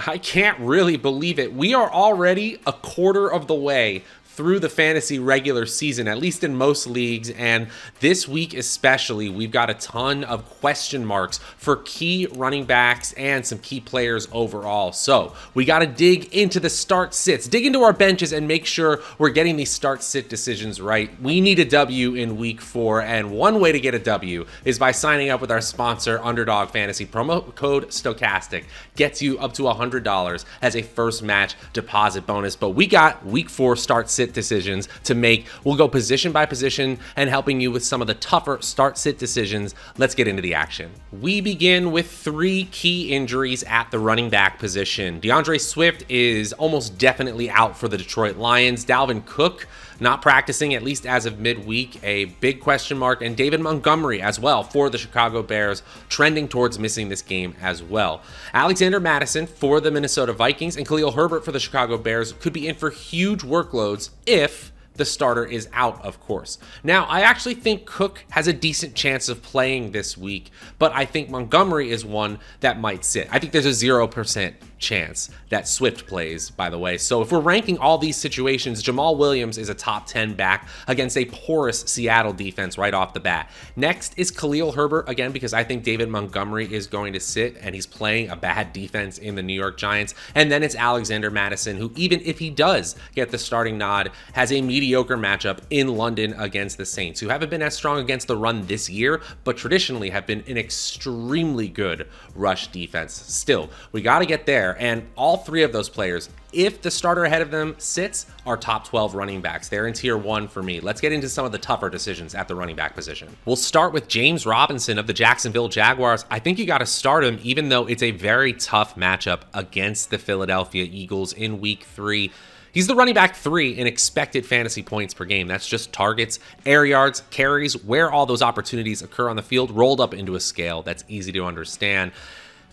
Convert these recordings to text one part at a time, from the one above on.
I can't really believe it. We are already a quarter of the way through the fantasy regular season, at least in most leagues, and this week especially, we've got a ton of question marks for key running backs and some key players overall. So we got to dig into the start sits, dig into our benches, and make sure we're getting these start sit decisions right. We need a W in week 4, and one way to get a W is by signing up with our sponsor, Underdog Fantasy. Promo code Stochastic gets you up to $100 as a first match deposit bonus. But we got week 4 start sit decisions to make. We'll go position by position and helping you with some of the tougher start sit decisions. Let's get into the action. We begin with 3 key injuries at the running back position. DeAndre Swift is almost definitely out for the Detroit Lions. Dalvin Cook not practicing, at least as of midweek, a big question mark, and David Montgomery as well for the Chicago Bears, trending towards missing this game as well. Alexander Mattison for the Minnesota Vikings and Khalil Herbert for the Chicago Bears could be in for huge workloads if the starter is out, of course. Now, I actually think Cook has a decent chance of playing this week, but I think Montgomery is one that might sit. I think there's a 0% chance that Swift plays, by the way. So if we're ranking all these situations, Jamal Williams is a top 10 back against a porous Seattle defense right off the bat. Next is Khalil Herbert, again, because I think David Montgomery is going to sit and he's playing a bad defense in the New York Giants. And then it's Alexander Mattison, who even if he does get the starting nod, has a mediocre matchup in London against the Saints, who haven't been as strong against the run this year, but traditionally have been an extremely good rush defense. Still, we got to get there. And all 3 of those players, if the starter ahead of them sits, are top 12 running backs. They're in tier 1 for me. Let's get into some of the tougher decisions at the running back position. We'll start with James Robinson of the Jacksonville Jaguars. I think you got to start him, even though it's a very tough matchup against the Philadelphia Eagles in week 3. He's the running back 3 in expected fantasy points per game. That's just targets, air yards, carries, where all those opportunities occur on the field, rolled up into a scale that's easy to understand.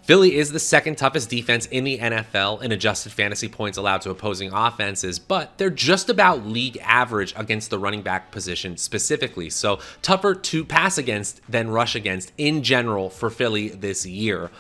Philly is the second toughest defense in the NFL in adjusted fantasy points allowed to opposing offenses, but they're just about league average against the running back position specifically. So tougher to pass against than rush against in general for Philly this year.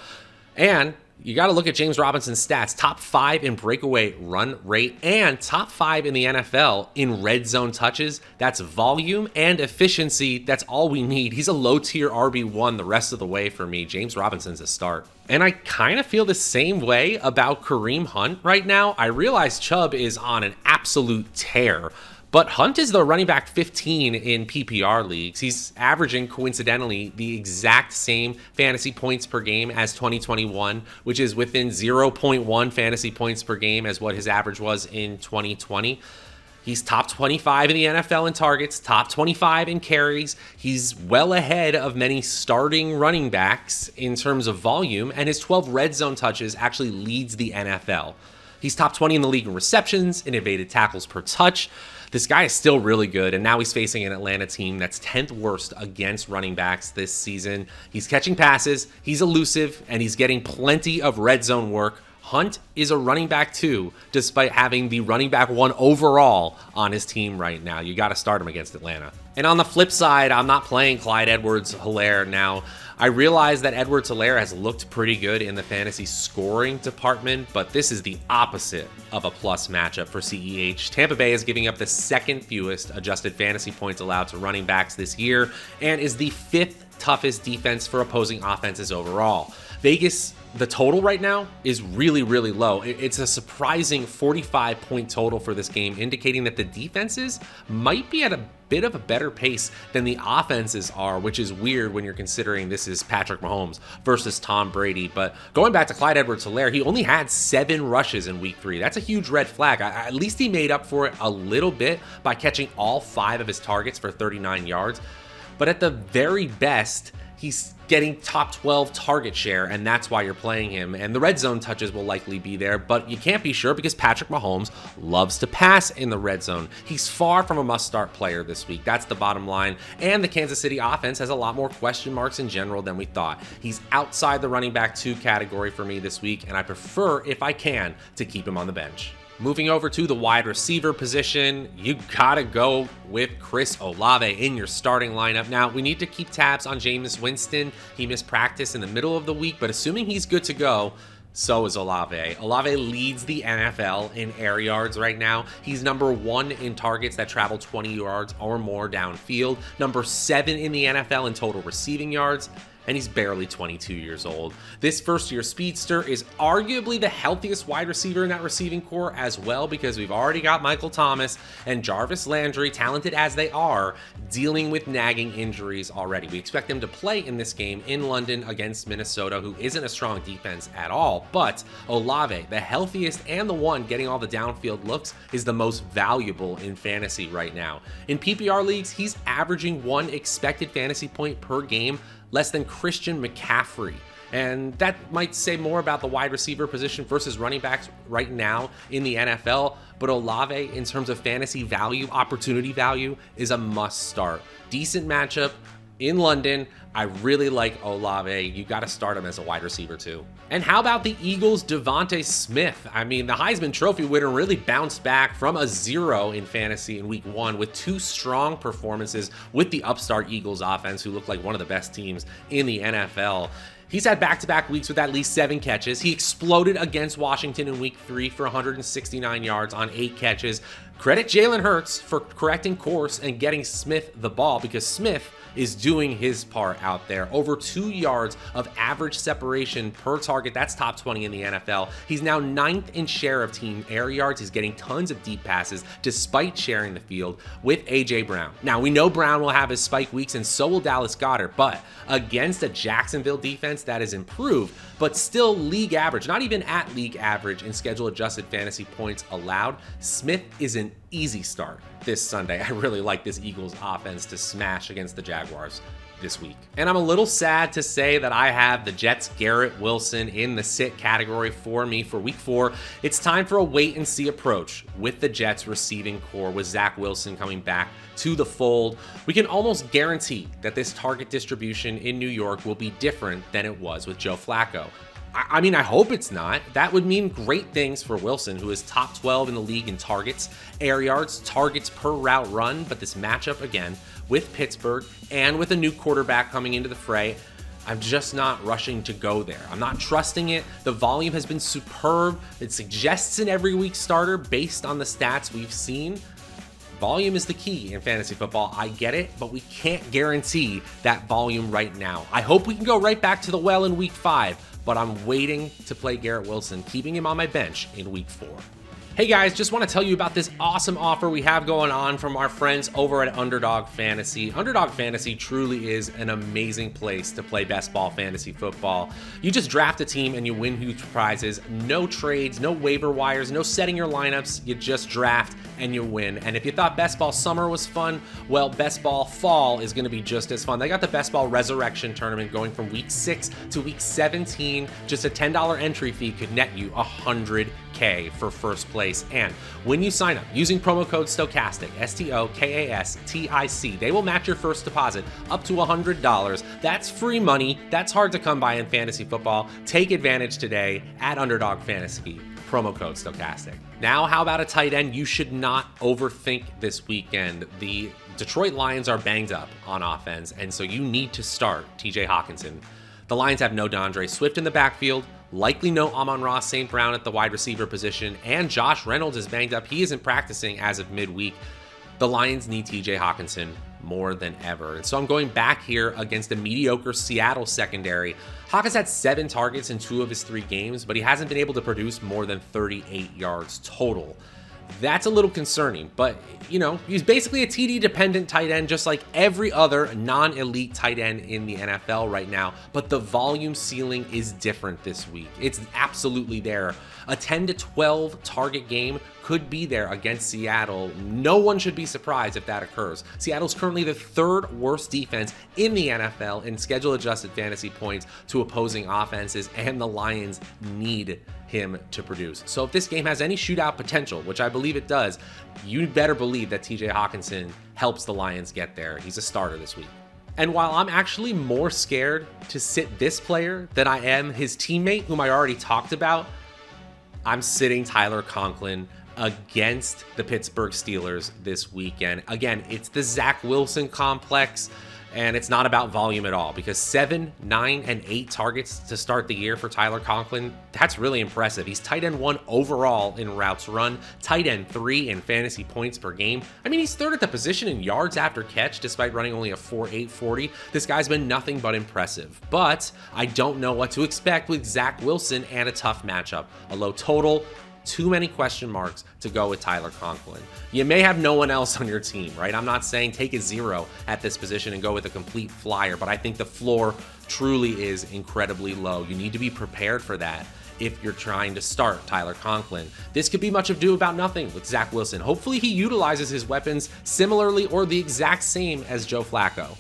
And you got to look at James Robinson's stats. Top 5 in breakaway run rate and top 5 in the NFL in red zone touches. That's volume and efficiency. That's all we need. He's a low tier RB1 the rest of the way for me. James Robinson's a start. And I kind of feel the same way about Kareem Hunt right now. I realize Chubb is on an absolute tear, but Hunt is the running back 15 in PPR leagues. He's averaging, coincidentally, the exact same fantasy points per game as 2021, which is within 0.1 fantasy points per game as what his average was in 2020. He's top 25 in the NFL in targets, top 25 in carries. He's well ahead of many starting running backs in terms of volume, and his 12 red zone touches actually leads the NFL. He's top 20 in the league in receptions, in evaded tackles per touch. This guy is still really good, and now he's facing an Atlanta team that's 10th worst against running backs this season. He's catching passes, he's elusive, and he's getting plenty of red zone work. Hunt is a running back 2, despite having the running back 1 overall on his team right now. You got to start him against Atlanta. And on the flip side, I'm not playing Clyde Edwards-Helaire now. I realize that Edwards-Helaire has looked pretty good in the fantasy scoring department, but this is the opposite of a plus matchup for CEH. Tampa Bay is giving up the 2nd fewest adjusted fantasy points allowed to running backs this year and is the 5th toughest defense for opposing offenses overall. Vegas, the total right now is really, really low. It's a surprising 45-point total for this game, indicating that the defenses might be at a bit of a better pace than the offenses are, which is weird when you're considering this is Patrick Mahomes versus Tom Brady. But going back to Clyde Edwards-Helaire, he only had 7 rushes in week 3. That's a huge red flag. At least he made up for it a little bit by catching all 5 of his targets for 39 yards. But at the very best, he's getting top 12 target share, and that's why you're playing him. And the red zone touches will likely be there, but you can't be sure because Patrick Mahomes loves to pass in the red zone. He's far from a must-start player this week. That's the bottom line. And the Kansas City offense has a lot more question marks in general than we thought. He's outside the running back 2 category for me this week, and I prefer, if I can, to keep him on the bench. Moving over to the wide receiver position, you gotta go with Chris Olave in your starting lineup. Now, we need to keep tabs on Jameis Winston. He missed practice in the middle of the week, but assuming he's good to go, So is Olave. Olave leads the NFL in air yards right now. He's number 1 in targets that travel 20 yards or more downfield, number 7 in the NFL in total receiving yards, and he's barely 22 years old. This first-year speedster is arguably the healthiest wide receiver in that receiving core as well, because we've already got Michael Thomas and Jarvis Landry, talented as they are, dealing with nagging injuries already. We expect them to play in this game in London against Minnesota, who isn't a strong defense at all, but Olave, the healthiest and the one getting all the downfield looks, is the most valuable in fantasy right now. In PPR leagues, he's averaging 1 expected fantasy point per game, less than Christian McCaffrey. And that might say more about the wide receiver position versus running backs right now in the NFL. But Olave, in terms of fantasy value, opportunity value, is a must start. Decent matchup in London. I really like Olave. You got to start him as a wide receiver too. And how about the Eagles' DeVonta Smith? I mean, the Heisman Trophy winner really bounced back from a 0 in fantasy in week 1 with 2 strong performances with the upstart Eagles offense, who look like one of the best teams in the NFL. He's had back-to-back weeks with at least 7 catches. He exploded against Washington in week 3 for 169 yards on 8 catches. Credit Jalen Hurts for correcting course and getting Smith the ball, because Smith is doing his part out there. Over 2 yards of average separation per target. That's top 20 in the NFL. He's now 9th in share of team air yards. He's getting tons of deep passes despite sharing the field with A.J. Brown. Now, we know Brown will have his spike weeks, and so will Dallas Goedert, but against a Jacksonville defense that is improved, but still league average, not even at league average in schedule adjusted fantasy points allowed, Smith is an easy start this Sunday. I really like this Eagles offense to smash against the Jaguars this week. And I'm a little sad to say that I have the Jets' Garrett Wilson in the sit category for me for week 4. It's time for a wait and see approach with the Jets receiving core, with Zach Wilson coming back to the fold. We can almost guarantee that this target distribution in New York will be different than it was with Joe Flacco. I mean, I hope it's not. That would mean great things for Wilson, who is top 12 in the league in targets, air yards, targets per route run. But this matchup, again, with Pittsburgh and with a new quarterback coming into the fray, I'm just not rushing to go there. I'm not trusting it. The volume has been superb. It suggests an every week starter based on the stats we've seen. Volume is the key in fantasy football. I get it, but we can't guarantee that volume right now. I hope we can go right back to the well in week 5. But I'm waiting to play Garrett Wilson, keeping him on my bench in week 4. Hey guys, just want to tell you about this awesome offer we have going on from our friends over at Underdog Fantasy. Underdog Fantasy truly is an amazing place to play best ball fantasy football. You just draft a team and you win huge prizes. No trades, no waiver wires, no setting your lineups. You just draft and you win. And if you thought best ball summer was fun, well, best ball fall is going to be just as fun. They got the best ball resurrection tournament going from week 6 to week 17. Just a $10 entry fee could net you $100K for first place. And when you sign up using promo code Stokastic, STOKASTIC, they will match your first deposit up to $100. That's free money. That's hard to come by in fantasy football. Take advantage today at Underdog Fantasy. Promo code Stokastic. Now, how about a tight end you should not overthink this weekend? The Detroit Lions are banged up on offense, and so you need to start TJ Hockenson. The Lions have no DeAndre Swift in the backfield, likely no Amon-Ra St. Brown at the wide receiver position, and Josh Reynolds is banged up. He isn't practicing as of midweek. The Lions need TJ Hockenson more than ever. And so I'm going back here against a mediocre Seattle secondary. Hawkins had 7 targets in 2 of his 3 games, but he hasn't been able to produce more than 38 yards total. That's a little concerning, but he's basically a TD dependent tight end, just like every other non-elite tight end in the NFL right now. But the volume ceiling is different this week. It's absolutely there. A 10 to 12 target game could be there against Seattle. No one should be surprised if that occurs. Seattle's currently the 3rd worst defense in the NFL in schedule adjusted fantasy points to opposing offenses, and the Lions need him to produce. So if this game has any shootout potential, which I believe it does, you better believe that TJ Hockenson helps the Lions get there. He's a starter this week. And while I'm actually more scared to sit this player than I am his teammate, whom I already talked about, I'm sitting Tyler Conklin against the Pittsburgh Steelers this weekend. Again, it's the Zach Wilson complex. And it's not about volume at all, because 7, 9, and 8 targets to start the year for Tyler Conklin, that's really impressive. He's tight end 1 overall in routes run, tight end 3 in fantasy points per game. I mean, he's third at the position in yards after catch, despite running only a 4.8 40. This guy's been nothing but impressive. But I don't know what to expect with Zach Wilson and a tough matchup. A low total, too many question marks to go with Tyler Conklin. You may have no one else on your team, right? I'm not saying take a 0 at this position and go with a complete flyer, but I think the floor truly is incredibly low. You need to be prepared for that if you're trying to start Tyler Conklin. This could be much ado about nothing with Zach Wilson. Hopefully he utilizes his weapons similarly or the exact same as Joe Flacco,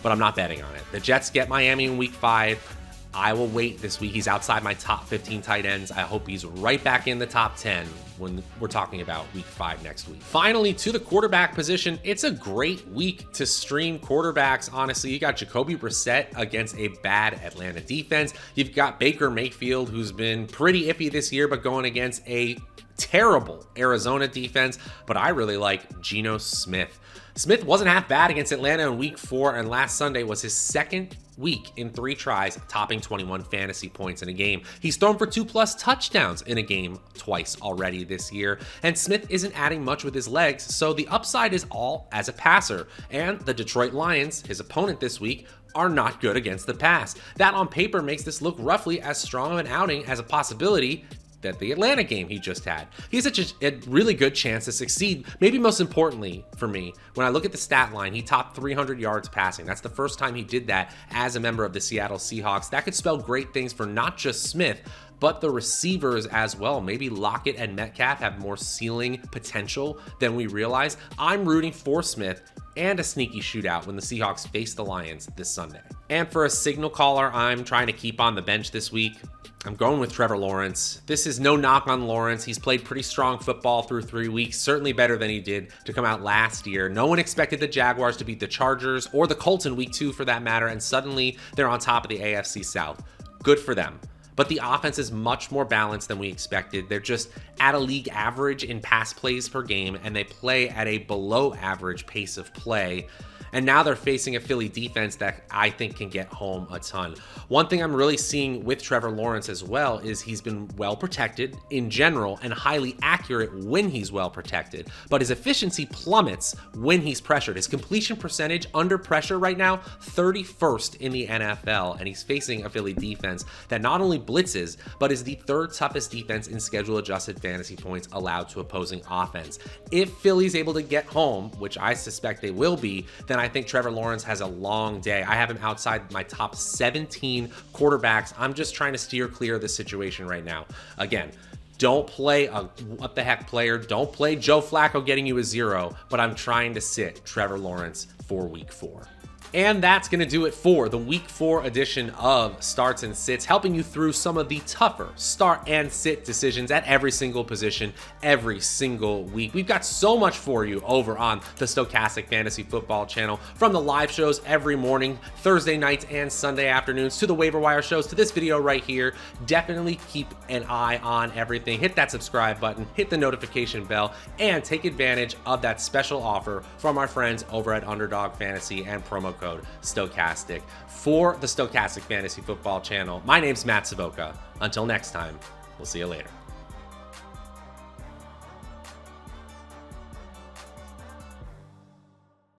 but I'm not betting on it. The Jets get Miami in week 5. I will wait this week. He's outside my top 15 tight ends. I hope he's right back in the top 10 when we're talking about week 5 next week. Finally, to the quarterback position, it's a great week to stream quarterbacks. Honestly, you got Jacoby Brissett against a bad Atlanta defense. You've got Baker Mayfield, who's been pretty iffy this year, but going against a terrible Arizona defense. But I really like Geno Smith. Smith wasn't half bad against Atlanta in week 4, and last Sunday was his second week in 3 tries, topping 21 fantasy points in a game. He's thrown for 2+ touchdowns in a game twice already this year, and Smith isn't adding much with his legs, so the upside is all as a passer. And the Detroit Lions, his opponent this week, are not good against the pass. That on paper makes this look roughly as strong of an outing as a possibility that the Atlanta game he just had. He has a really good chance to succeed. Maybe most importantly for me, when I look at the stat line, he topped 300 yards passing. That's the first time he did that as a member of the Seattle Seahawks. That could spell great things for not just Smith, but the receivers as well. Maybe Lockett and Metcalf have more ceiling potential than we realize. I'm rooting for Smith and a sneaky shootout when the Seahawks face the Lions this Sunday. And for a signal caller I'm trying to keep on the bench this week, I'm going with Trevor Lawrence. This is no knock on Lawrence. He's played pretty strong football through 3 weeks, certainly better than he did to come out last year. No one expected the Jaguars to beat the Chargers or the Colts in week 2 for that matter, and suddenly they're on top of the AFC South. Good for them. But the offense is much more balanced than we expected. They're just at a league average in pass plays per game, and they play at a below average pace of play. And now they're facing a Philly defense that I think can get home a ton. One thing I'm really seeing with Trevor Lawrence as well is he's been well protected in general and highly accurate when he's well protected, but his efficiency plummets when he's pressured. His completion percentage under pressure right now, 31st in the NFL, and he's facing a Philly defense that not only blitzes, but is the 3rd toughest defense in schedule adjusted fantasy points allowed to opposing offense. If Philly's able to get home, which I suspect they will be, then I think Trevor Lawrence has a long day. I have him outside my top 17 quarterbacks. I'm just trying to steer clear of this situation right now. Again, don't play a what the heck player. Don't play Joe Flacco getting you a 0, but I'm trying to sit Trevor Lawrence for week 4. And that's going to do it for the week 4 edition of Starts and Sits, helping you through some of the tougher start and sit decisions at every single position, every single week. We've got so much for you over on the Stokastic Fantasy Football channel, from the live shows every morning, Thursday nights and Sunday afternoons, to the waiver wire shows, to this video right here. Definitely keep an eye on everything. Hit that subscribe button, hit the notification bell, and take advantage of that special offer from our friends over at Underdog Fantasy and promo code Stokastic for the Stokastic Fantasy Football channel. My name's Matt Savoca. Until next time, we'll see you later.